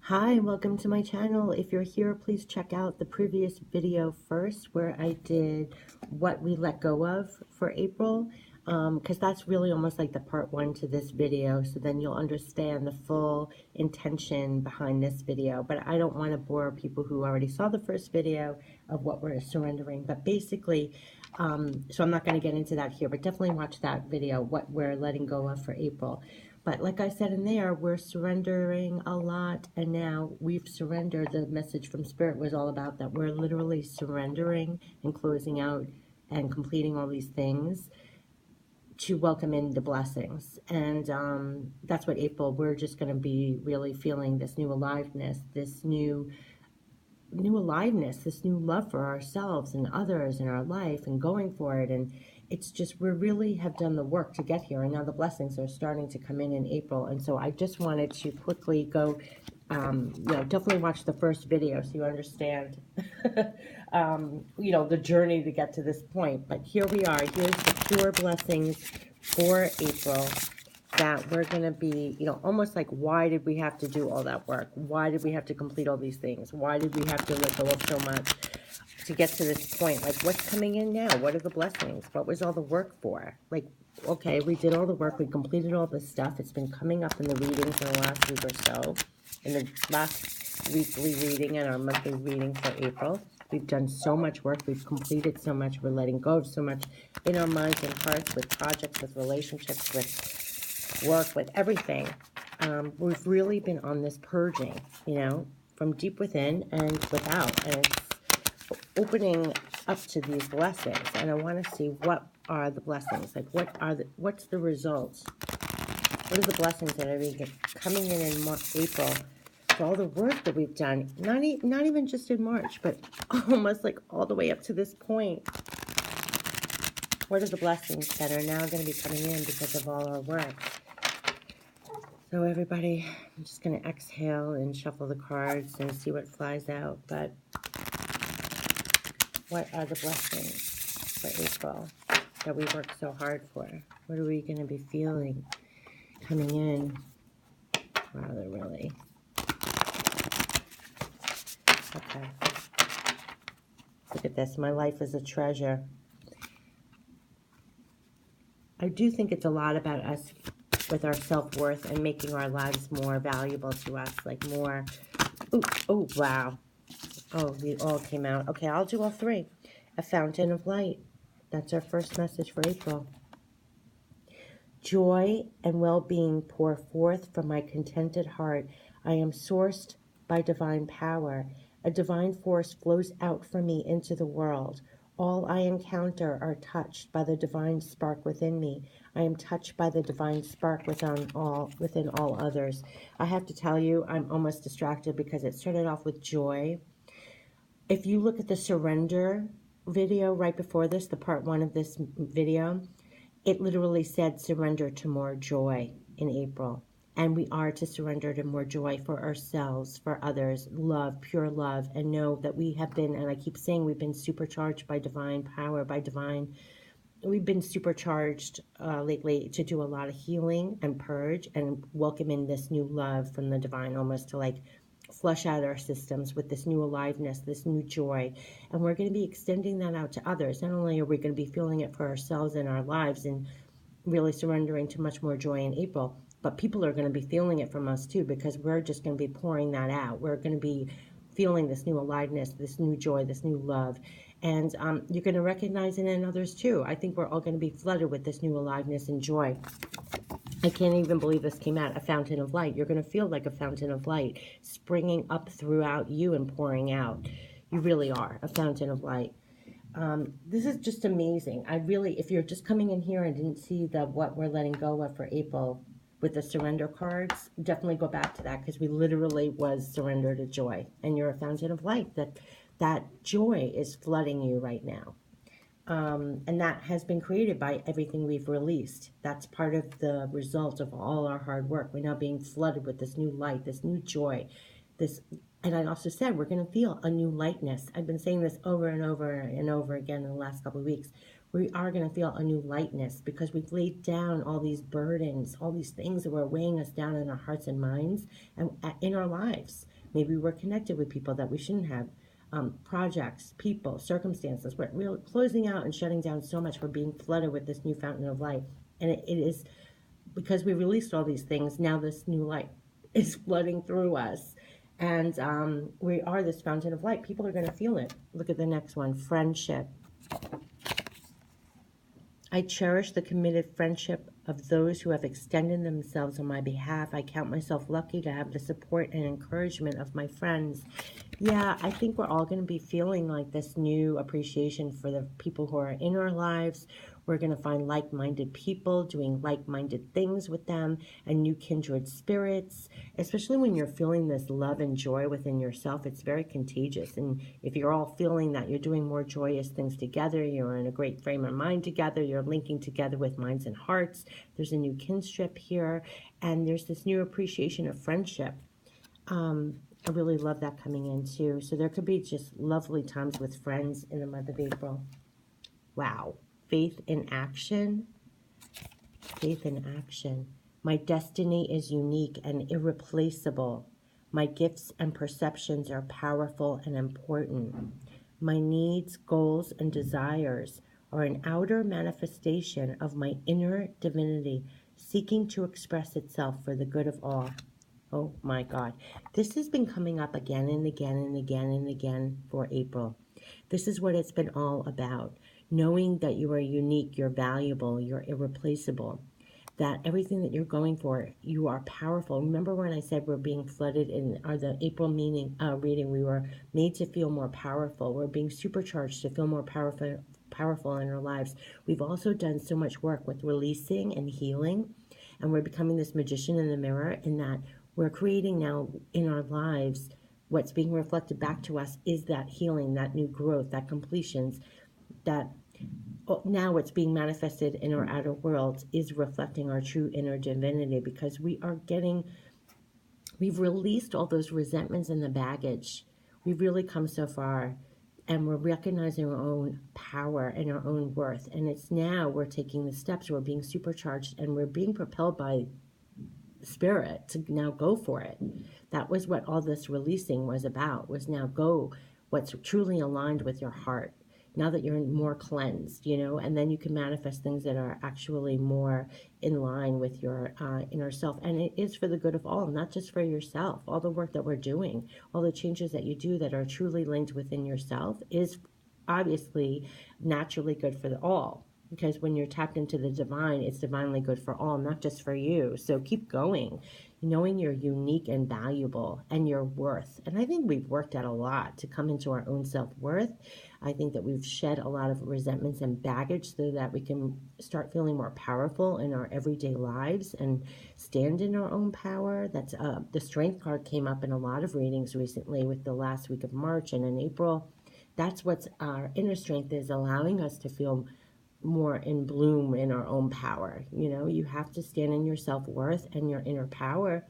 Hi, and welcome to my channel. If you're here, please check out the previous video first where I did what we let go of for April, because that's really almost like the part one to this video. So then you'll understand the full intention behind this video. But I don't want to bore people who already saw the first video of what we're surrendering. But basically, so I'm not going to get into that here, but definitely watch that video, what we're letting go of for April. But like I said in there, we're surrendering a lot, and now we've surrendered. The message from Spirit was all about that. We're literally surrendering and closing out and completing all these things to welcome in the blessings. And that's what April, we're just going to be really feeling this new aliveness, this new aliveness, this new love for ourselves and others in our life and going for it. And it's just, we really have done the work to get here. And now the blessings are starting to come in April. And so I just wanted to quickly go, definitely watch the first video so you understand, the journey to get to this point. But here we are. Here's the pure blessings for April, that we're going to be, almost like, why did we have to do all that work? Why did we have to complete all these things? Why did we have to let go of so much to get to this point? Like, what's coming in now? What are the blessings? What was all the work for? Like, okay, we did all the work. We completed all this stuff. It's been coming up in the readings in the last week or so. In the last weekly reading and our monthly reading for April. We've done so much work. We've completed so much. We're letting go of so much in our minds and hearts, with projects, with relationships, with work, with everything. We've really been on this purging, from deep within and without. And it's opening up to these blessings. And I want to see, what are the blessings? Like, what's the results? What are the blessings that are coming in April for all the work that we've done? Not even just in March, but almost like all the way up to this point. What are the blessings that are now going to be coming in because of all our work? So everybody, I'm just going to exhale and shuffle the cards and see what flies out. But what are the blessings for April that we worked so hard for? What are we going to be feeling coming in? Wow, they're really... Okay. Look at this. My life is a treasure. I do think it's a lot about us with our self-worth and making our lives more valuable to us, like more... Ooh, oh, wow. Oh, they all came out. Okay, I'll do all three. A fountain of light. That's our first message for April. Joy and well-being pour forth from my contented heart. I am sourced by divine power. A divine force flows out from me into the world. All I encounter are touched by the divine spark within me. I am touched by the divine spark within all others. I have to tell you, I'm almost distracted because it started off with joy. If you look at the surrender video right before this, the part one of this video, it literally said surrender to more joy in April. And we are to surrender to more joy for ourselves, for others, love, pure love, and know that we have been, and I keep saying, we've been supercharged by divine power, we've been supercharged lately to do a lot of healing and purge and welcome in this new love from the divine, almost to like flush out our systems with this new aliveness, this new joy. And we're going to be extending that out to others. Not only are we going to be feeling it for ourselves in our lives and really surrendering to much more joy in April, but people are going to be feeling it from us too, because we're just going to be pouring that out. We're going to be feeling this new aliveness, this new joy, this new love. And you're going to recognize it in others too. I think we're all going to be flooded with this new aliveness and joy. I can't even believe this came out, a fountain of light. You're going to feel like a fountain of light springing up throughout you and pouring out. You really are a fountain of light. This is just amazing. If you're just coming in here and didn't see what we're letting go of for April with the surrender cards, definitely go back to that, because we literally was surrender to joy. And you're a fountain of light. That joy is flooding you right now. And that has been created by everything we've released. That's part of the result of all our hard work. We're now being flooded with this new light, this new joy, and I also said we're going to feel a new lightness. I've been saying this over and over and over again in the last couple of weeks. We are going to feel a new lightness because we've laid down all these burdens, all these things that were weighing us down in our hearts and minds and in our lives. Maybe we're connected with people that we shouldn't have. Projects, people, circumstances. We're closing out and shutting down so much. We're being flooded with this new fountain of light. And it is because we released all these things, now this new light is flooding through us. And we are this fountain of light. People are going to feel it. Look at the next one, friendship. I cherish the committed friendship of those who have extended themselves on my behalf. I count myself lucky to have the support and encouragement of my friends. Yeah, I think we're all going to be feeling like this new appreciation for the people who are in our lives. We're going to find like-minded people, doing like-minded things with them, and new kindred spirits. Especially when you're feeling this love and joy within yourself, it's very contagious. And if you're all feeling that you're doing more joyous things together, you're in a great frame of mind together, you're linking together with minds and hearts, there's a new kinship here, and there's this new appreciation of friendship. I really love that coming in too. So there could be just lovely times with friends in the month of April. Wow. Faith in action. Faith in action. My destiny is unique and irreplaceable. My gifts and perceptions are powerful and important. My needs, goals, and desires are an outer manifestation of my inner divinity, seeking to express itself for the good of all. Oh my God. This has been coming up again and again and again and again for April. This is what it's been all about. Knowing that you are unique, you're valuable, you're irreplaceable, that everything that you're going for, you are powerful. Remember when I said we're being flooded in the April reading, we were made to feel more powerful. We're being supercharged to feel more powerful in our lives. We've also done so much work with releasing and healing, and we're becoming this magician in the mirror, in that we're creating now in our lives, what's being reflected back to us is that healing, that new growth, that completions, that now what's being manifested in our outer world is reflecting our true inner divinity, because we've released all those resentments and the baggage. We've really come so far, and we're recognizing our own power and our own worth. And it's now we're taking the steps, we're being supercharged, and we're being propelled by spirit to now go for it. That was what all this releasing was about, was now go what's truly aligned with your heart. Now that you're more cleansed, and then you can manifest things that are actually more in line with your inner self. And it is for the good of all, not just for yourself. All the work that we're doing, all the changes that you do that are truly linked within yourself is obviously naturally good for all. Because when you're tapped into the divine, it's divinely good for all, not just for you. So keep going, knowing you're unique and valuable and your worth. And I think we've worked at a lot to come into our own self-worth. I think that we've shed a lot of resentments and baggage so that we can start feeling more powerful in our everyday lives and stand in our own power. That's the Strength card came up in a lot of readings recently with the last week of March and in April. That's what our inner strength is, allowing us to feel more in bloom in our own power. You have to stand in your self-worth and your inner power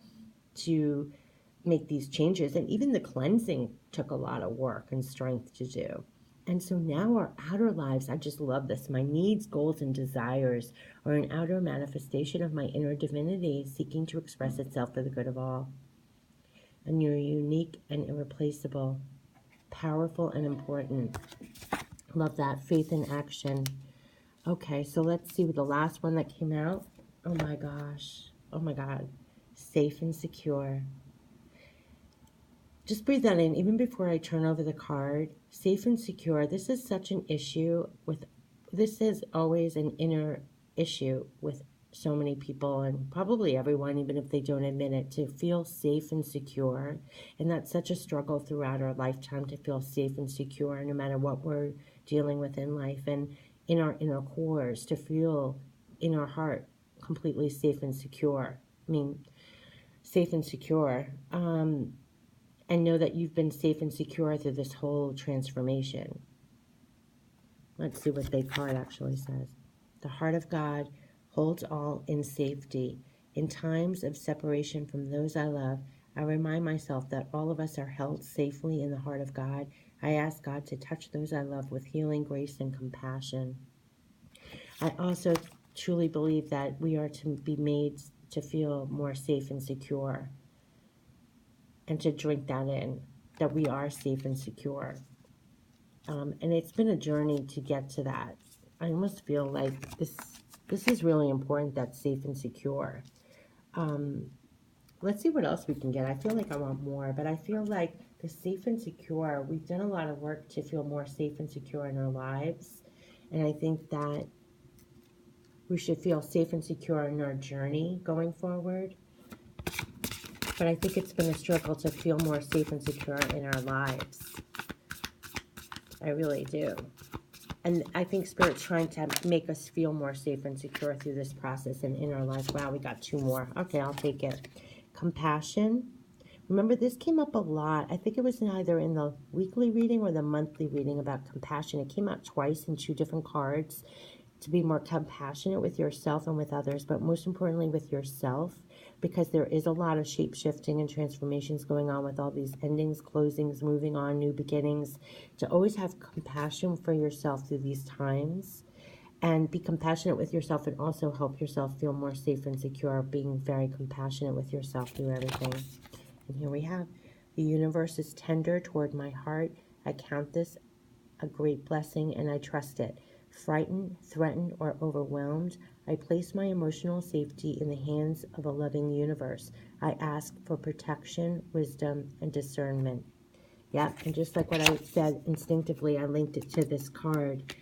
to make these changes. And even the cleansing took a lot of work and strength to do. And so now our outer lives, I just love this. My needs, goals, and desires are an outer manifestation of my inner divinity, seeking to express itself for the good of all. And you're unique and irreplaceable, powerful and important. Love that. Faith in action. Okay, so let's see the last one that came out. Oh my gosh. Oh my God. Safe and secure. Just breathe that in, even before I turn over the card. Safe and secure. This is such an issue this is always an inner issue with so many people, and probably everyone, even if they don't admit it, to feel safe and secure. And that's such a struggle throughout our lifetime, to feel safe and secure, no matter what we're dealing with in life. And in our inner cores, to feel in our heart completely safe and secure. Safe and secure. And know that you've been safe and secure through this whole transformation. Let's see what the card actually says. The heart of God holds all in safety. In times of separation from those I love, I remind myself that all of us are held safely in the heart of God. I ask God to touch those I love with healing, grace, and compassion. I also truly believe that we are to be made to feel more safe and secure. and to drink that in, that we are safe and secure. And it's been a journey to get to that. I almost feel like this is really important, that's safe and secure. Let's see what else we can get. I feel like I want more, but I feel like the safe and secure, we've done a lot of work to feel more safe and secure in our lives. And I think that we should feel safe and secure in our journey going forward. But I think it's been a struggle to feel more safe and secure in our lives. I really do. And I think Spirit's trying to make us feel more safe and secure through this process and in our lives. Wow, we got 2 more. Okay, I'll take it. Compassion. Remember, this came up a lot. I think it was either in the weekly reading or the monthly reading about compassion. It came out twice in 2 different cards, to be more compassionate with yourself and with others, but most importantly with yourself, because there is a lot of shape-shifting and transformations going on with all these endings, closings, moving on, new beginnings. To always have compassion for yourself through these times, and be compassionate with yourself, and also help yourself feel more safe and secure, being very compassionate with yourself through everything. And here we have, the universe is tender toward my heart. I count this a great blessing and I trust it. Frightened, threatened, or overwhelmed, I place my emotional safety in the hands of a loving universe. I ask for protection, wisdom, and discernment. Yeah, and just like what I said instinctively, I linked it to this card.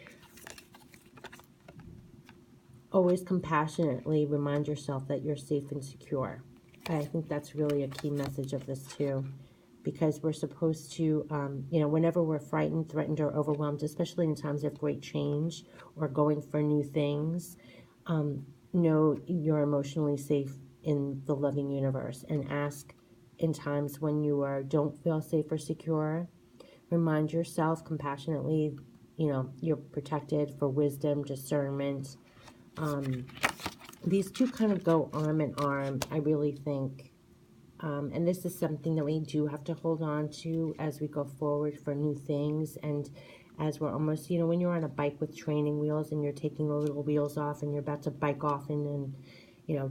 Always compassionately remind yourself that you're safe and secure. I think that's really a key message of this too, because we're supposed to, whenever we're frightened, threatened, or overwhelmed, especially in times of great change or going for new things, know you're emotionally safe in the loving universe, and ask in times when you don't feel safe or secure, remind yourself compassionately, you're protected, for wisdom, discernment. These 2 kind of go arm in arm, I really think. And this is something that we do have to hold on to as we go forward for new things. And as we're almost, when you're on a bike with training wheels and you're taking the little wheels off and you're about to bike off and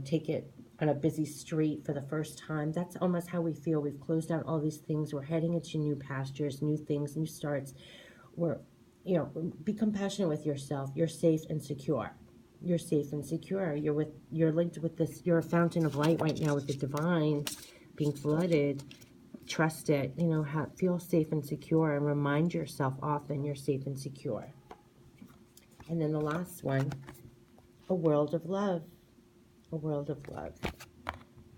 take it on a busy street for the first time, that's almost how we feel. We've closed out all these things. We're heading into new pastures, new things, new starts. Be compassionate with yourself. You're safe and secure. You're safe and secure. You're linked with this. You're a fountain of light right now with the divine, being flooded. Trust it. Feel safe and secure, and remind yourself often you're safe and secure. And then the last one, a world of love. A world of love.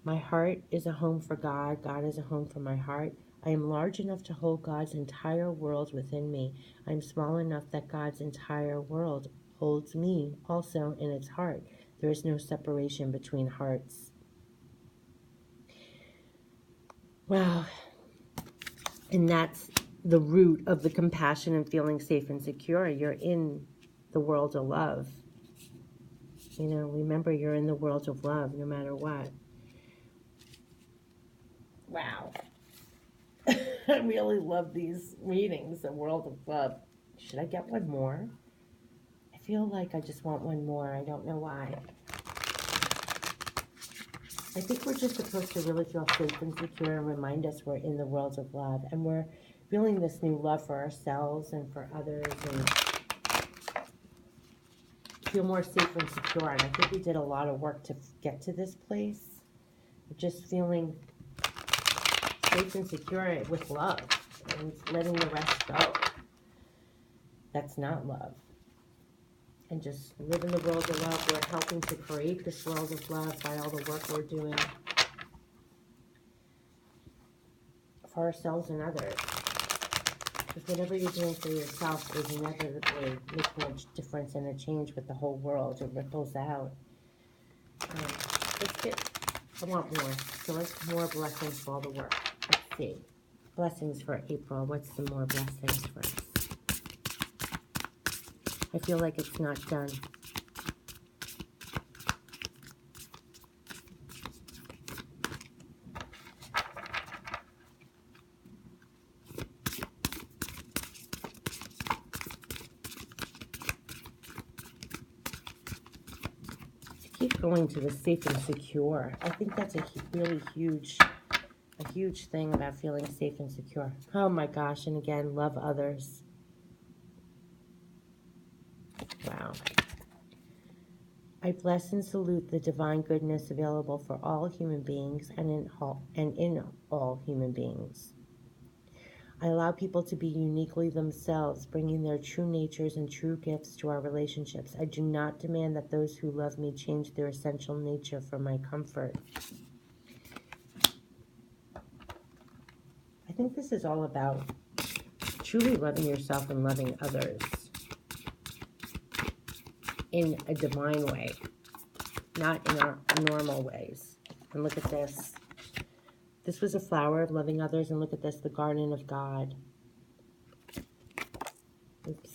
My heart is a home for God. God is a home for my heart. I am large enough to hold God's entire world within me. I am small enough that God's entire world holds me also in its heart. There is no separation between hearts. Wow. And that's the root of the compassion and feeling safe and secure. You're in the world of love. Remember, you're in the world of love no matter what. Wow. I really love these readings, the world of love. Should I get one more? I feel like I just want one more. I don't know why. I think we're just supposed to really feel safe and secure and remind us we're in the world of love. And we're feeling this new love for ourselves and for others, and feel more safe and secure. And I think we did a lot of work to get to this place. Just feeling safe and secure with love and letting the rest go. That's not love. And just live in the world of love. We're helping to create this world of love by all the work we're doing for ourselves and others. Because whatever you're doing for yourself is inevitably making a difference and a change with the whole world. It ripples out. I want more. So let's more blessings for all the work. Let's see. Blessings for April. What's some more blessings for us? I feel like it's not done. Keep going to the safe and secure. I think that's a really huge a huge thing about feeling safe and secure. Oh my gosh, and again, love others. Wow. I bless and salute the divine goodness available for all human beings and in all human beings. I allow people to be uniquely themselves, bringing their true natures and true gifts to our relationships. I do not demand that those who love me change their essential nature for my comfort. I think this is all about truly loving yourself and loving others in a divine way, not in our normal ways. And look at this. This was a flower of loving others, and look at this, the garden of God. Oops.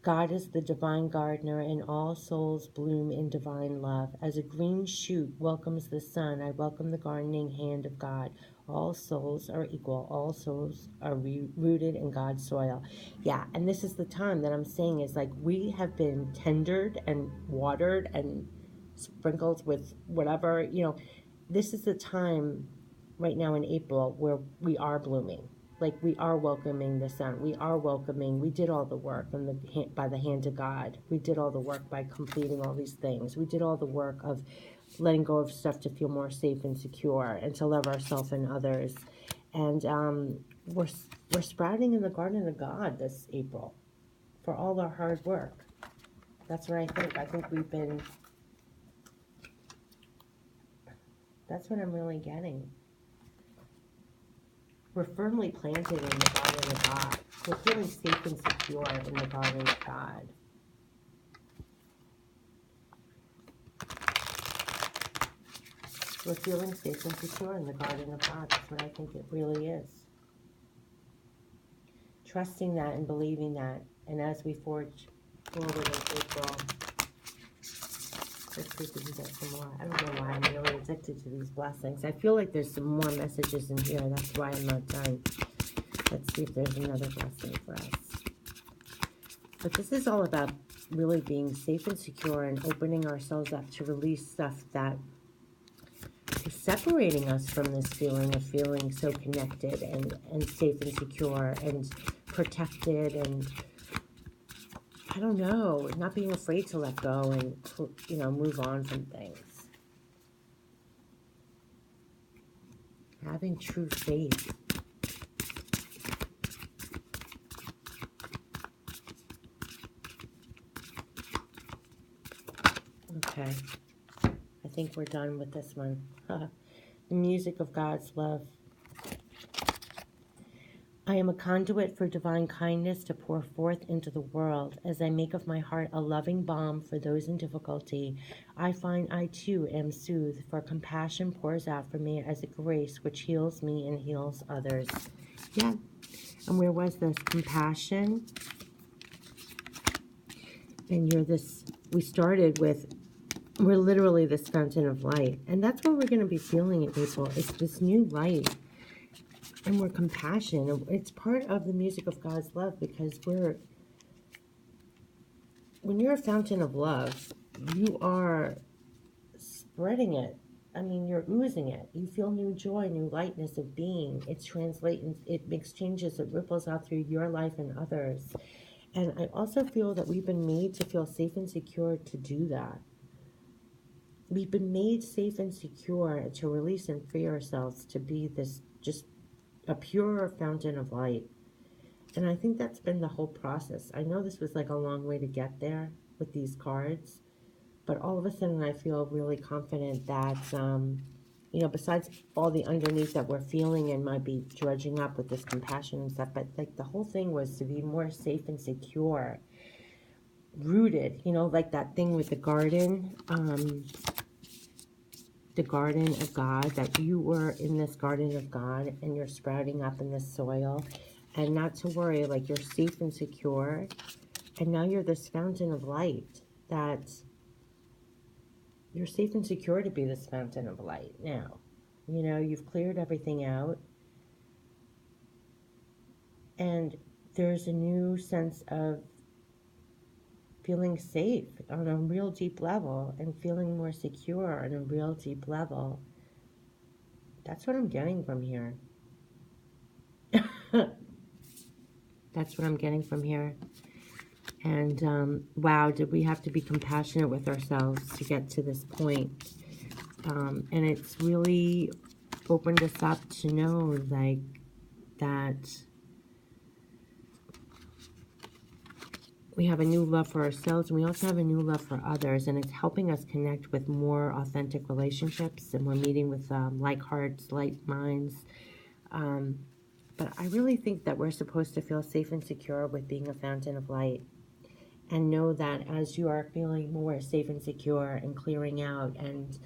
God is the divine gardener, and all souls bloom in divine love. As a green shoot welcomes the sun, I welcome the gardening hand of God. All souls are equal. All souls are rooted in God's soil. Yeah, and this is the time that I'm saying is like we have been tendered and watered and sprinkled with whatever, this is the time right now in April where we are blooming. Like we are welcoming the sun. We did all the work by the hand of God. We did all the work by completing all these things. We did all the work of letting go of stuff to feel more safe and secure and to love ourselves and others. And we're sprouting in the garden of God this April for all our hard work. That's what I think. I think that's what I'm really getting. We're firmly planted in the garden of God. We're feeling safe and secure in the garden of God. We're feeling safe and secure in the garden of God. That's what I think it really is. Trusting that and believing that. And as we forge forward in April, let's see if we can get some more. I don't know why I'm really addicted to these blessings. I feel like there's some more messages in here. That's why I'm not done. Let's see if there's another blessing for us. But this is all about really being safe and secure and opening ourselves up to release stuff that is separating us from this feeling of feeling so connected and safe and secure and protected and, I don't know, not being afraid to let go and, move on from things. Having true faith. Okay. I think we're done with this one. The music of God's love. I am a conduit for divine kindness to pour forth into the world. As I make of my heart a loving balm for those in difficulty, I find I too am soothed, for compassion pours out from me as a grace which heals me and heals others. Yeah. And where was this? Compassion. And we started with, we're literally this fountain of light. And that's what we're going to be feeling in April. It's this new light. And we're compassion. It's part of the music of God's love because when you're a fountain of love, you are spreading it. I mean, you're oozing it. You feel new joy, new lightness of being. It makes changes, it ripples out through your life and others. And I also feel that we've been made to feel safe and secure to do that. We've been made safe and secure to release and free ourselves to be this just a pure fountain of light. And I think that's been the whole process. I know this was like a long way to get there with these cards, but all of a sudden I feel really confident that, besides all the underneath that we're feeling and might be dredging up with this compassion and stuff, but like the whole thing was to be more safe and secure, rooted, like that thing with the garden of God, that you were in this garden of God and you're sprouting up in this soil, and not to worry, like you're safe and secure, and now you're this fountain of light, that you're safe and secure to be this fountain of light now. You've cleared everything out, and there's a new sense of feeling safe on a real deep level and feeling more secure on a real deep level. That's what I'm getting from here. That's what I'm getting from here. And wow, did we have to be compassionate with ourselves to get to this point? And it's really opened us up to know, like, that we have a new love for ourselves, and we also have a new love for others, and it's helping us connect with more authentic relationships, and we're meeting with like hearts, like minds. But I really think that we're supposed to feel safe and secure with being a fountain of light, and know that as you are feeling more safe and secure and clearing out and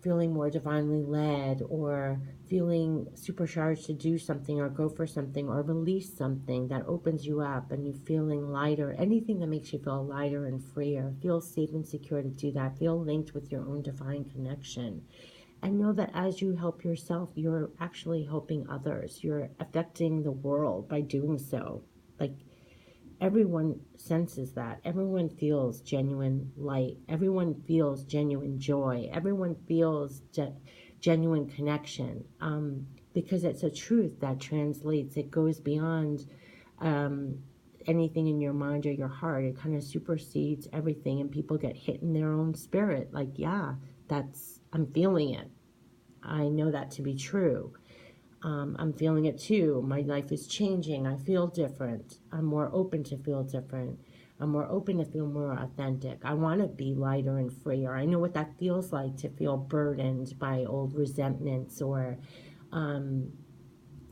feeling more divinely led, or feeling supercharged to do something or go for something or release something that opens you up, and you feeling lighter, anything that makes you feel lighter and freer, feel safe and secure to do that, feel linked with your own divine connection. And know that as you help yourself, you're actually helping others. You're affecting the world by doing so. Like, everyone senses that. Everyone feels genuine light. Everyone feels genuine joy. Everyone feels genuine connection, because it's a truth that translates. It goes beyond anything in your mind or your heart. It kind of supersedes everything, and people get hit in their own spirit. Like, yeah, I'm feeling it. I know that to be true. I'm feeling it too. My life is changing. I feel different. I'm more open to feel different. I'm more open to feel more authentic. I want to be lighter and freer. I know what that feels like, to feel burdened by old resentments, or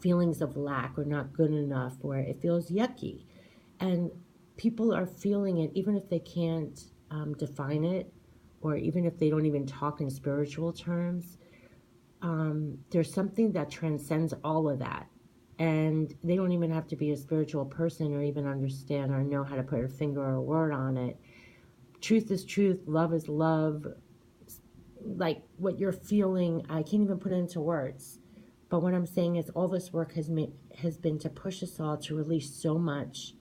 feelings of lack, or not good enough, or it feels yucky. And people are feeling it even if they can't define it, or even if they don't even talk in spiritual terms. There's something that transcends all of that. And they don't even have to be a spiritual person or even understand or know how to put a finger or a word on it. Truth is truth. Love is love. Like, what you're feeling, I can't even put it into words. But what I'm saying is, all this work has been to push us all to release so much,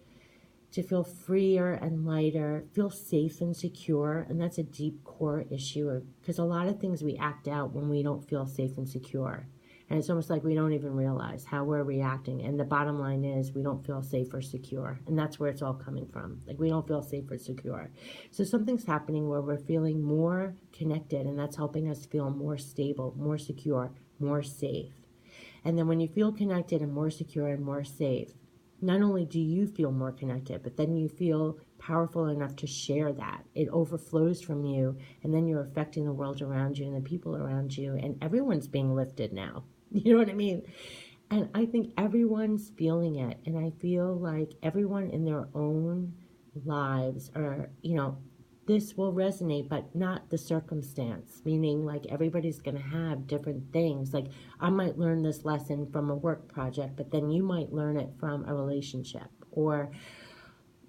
to feel freer and lighter, feel safe and secure. And that's a deep core issue, because a lot of things we act out when we don't feel safe and secure. And it's almost like we don't even realize how we're reacting. And the bottom line is, we don't feel safe or secure. And that's where it's all coming from. Like, we don't feel safe or secure. So something's happening where we're feeling more connected, and that's helping us feel more stable, more secure, more safe. And then when you feel connected and more secure and more safe, not only do you feel more connected, but then you feel powerful enough to share that. It overflows from you, and then you're affecting the world around you and the people around you, and everyone's being lifted now. You know what I mean? And I think everyone's feeling it, and I feel like everyone in their own lives are, this will resonate, but not the circumstance. Meaning, like, everybody's going to have different things. Like, I might learn this lesson from a work project, but then you might learn it from a relationship, or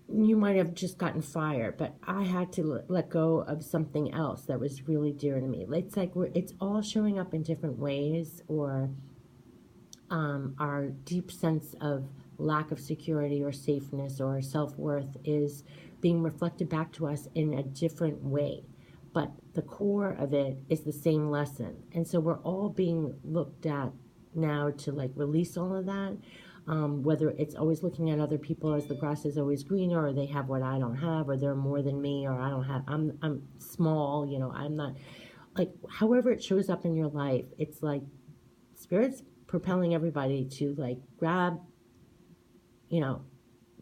you might have just gotten fired, but I had to let go of something else that was really dear to me. It's like it's all showing up in different ways, or our deep sense of lack of security or safeness or self-worth is being reflected back to us in a different way. But the core of it is the same lesson. And so we're all being looked at now to, like, release all of that. Whether it's always looking at other people as the grass is always greener, or they have what I don't have, or they're more than me, or I don't have, I'm small, I'm not, like, however it shows up in your life, it's like Spirit's propelling everybody to, like, grab,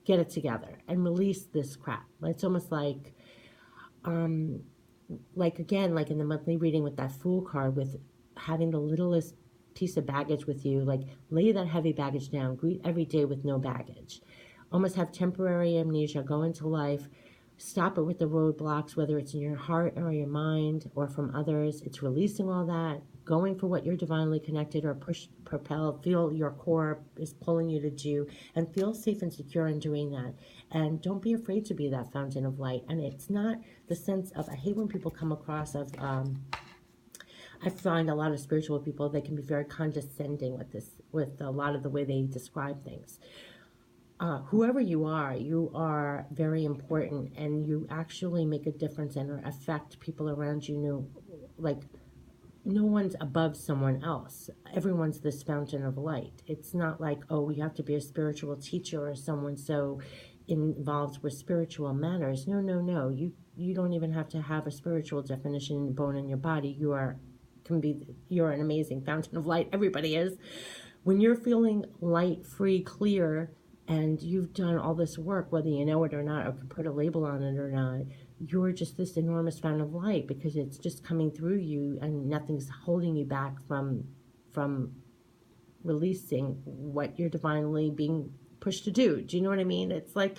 get it together and release this crap. It's almost like, again, like in the monthly reading with that Fool card, with having the littlest piece of baggage with you, like, lay that heavy baggage down, greet every day with no baggage. Almost have temporary amnesia, go into life, stop it with the roadblocks, whether it's in your heart or your mind or from others. It's releasing all that, going for what you're divinely connected or propelled, feel your core is pulling you to do, and feel safe and secure in doing that. And don't be afraid to be that fountain of light. And it's not the sense of, I hate when people come across of, I find a lot of spiritual people, they can be very condescending with a lot of the way they describe things. Whoever you are very important, and you actually make a difference and affect people around you. Like, no one's above someone else. Everyone's this fountain of light. It's not like, oh, you have to be a spiritual teacher or someone so involved with spiritual matters. No, no, no. You don't even have to have a spiritual definition bone in your body. You're an amazing fountain of light. Everybody is. When you're feeling light, free, clear, and you've done all this work, whether you know it or not, or can put a label on it or not, you're just this enormous fountain of light because it's just coming through you and nothing's holding you back from releasing what you're divinely being pushed to do. Do you know what I mean? It's like,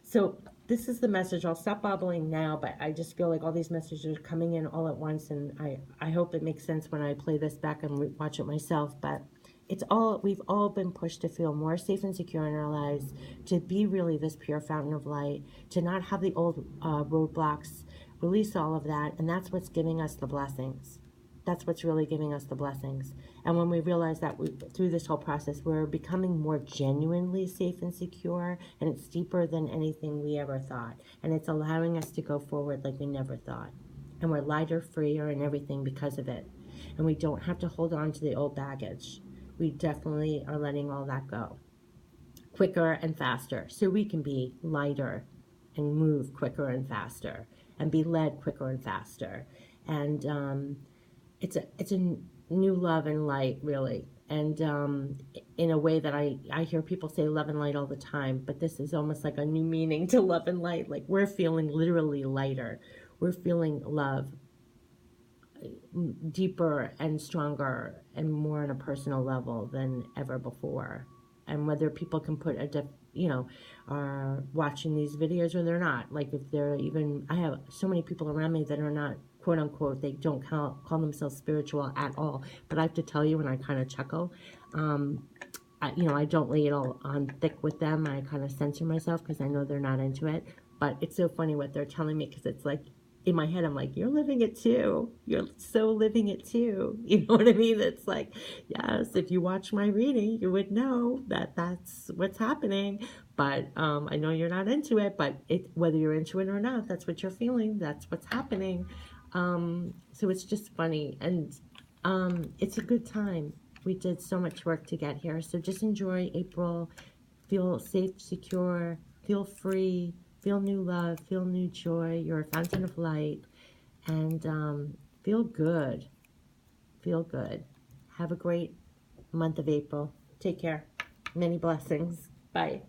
so this is the message. I'll stop babbling now, but I just feel like all these messages are coming in all at once, and I hope it makes sense when I play this back and watch it myself. But we've all been pushed to feel more safe and secure in our lives, to be really this pure fountain of light, to not have the old roadblocks, release all of that, and that's what's giving us the blessings. That's what's really giving us the blessings. And when we realize that through this whole process, we're becoming more genuinely safe and secure, and it's deeper than anything we ever thought. And it's allowing us to go forward like we never thought. And we're lighter, freer, and everything because of it. And we don't have to hold on to the old baggage. We definitely are letting all that go quicker and faster, so we can be lighter and move quicker and faster and be led quicker and faster. And it's a new love and light, really. And in a way that I hear people say love and light all the time, but this is almost like a new meaning to love and light. Like, we're feeling literally lighter. We're feeling love deeper and stronger and more on a personal level than ever before. And whether people can put are watching these videos or they're not, like if they're even, I have so many people around me that are not, quote unquote, they don't call themselves spiritual at all. But I have to tell you, and I kind of chuckle, I don't lay it all on thick with them. I kind of censor myself because I know they're not into it. But it's so funny what they're telling me, because it's like, in my head, I'm like, you're living it too. You're so living it too. You know what I mean? It's like, yes, if you watch my reading, you would know that that's what's happening. But I know you're not into it, but whether you're into it or not, that's what you're feeling. That's what's happening. So it's just funny. And it's a good time. We did so much work to get here. So just enjoy April. Feel safe, secure, feel free. Feel new love, feel new joy. You're a fountain of light. And feel good. Feel good. Have a great month of April. Take care. Many blessings. Bye.